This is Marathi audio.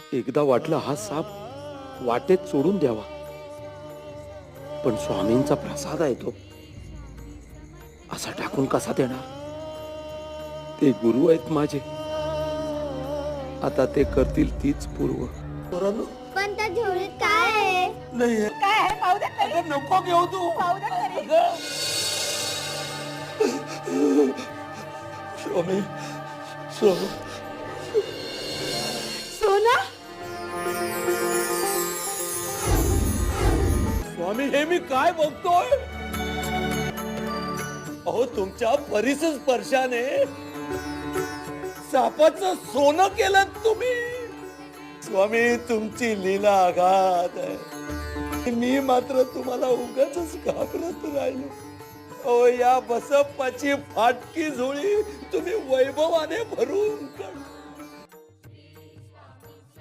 एकदा वाटलं हा साप वाटेत सोडून द्यावा, पण स्वामींचा प्रसाद आहे तो, असा टाकून कसा देणार? ते गुरु आहेत माझे, आता ते करतील तीच पूर्व. पोरांनो, पण त्या झोळीत काय आहे? नाही काय आहे पाहू दे तरी. अगं, नको घेऊ तू. पाहू दे तरी. अगं. स्वामी, स्वामी, सोना स्वामी, हे मी काय बघतोय? अहो, तुमच्या परिस स्पर्शाने सापाचं सोनं केलं तुम्ही. स्वामी, तुमची लीला आघात आहे. मी मात्र तुम्हाला उगाच घाबरत राहिलो. अहो, या बसप्पाची फाटकी झोळी तुम्ही वैभवाने भरून काढ.